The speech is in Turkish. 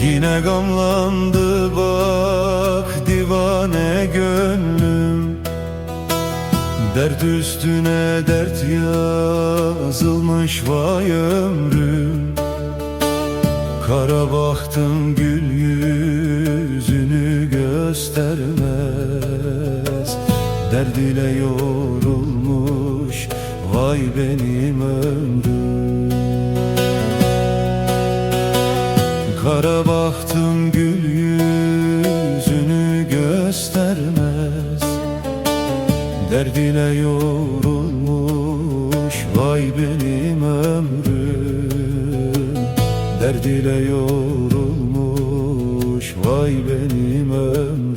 Yine gamlandı bak divane gönlüm, dert üstüne dert yazılmış vay ömrüm. Kara bahtım gül yüzünü göstermez, derd ile yorulmuş vay benim ömrüm. Kara bahtım gül yüzünü göstermez, derd ile yorulmuş vay benim ömrüm. Derd ile yorulmuş vay benim ömrüm.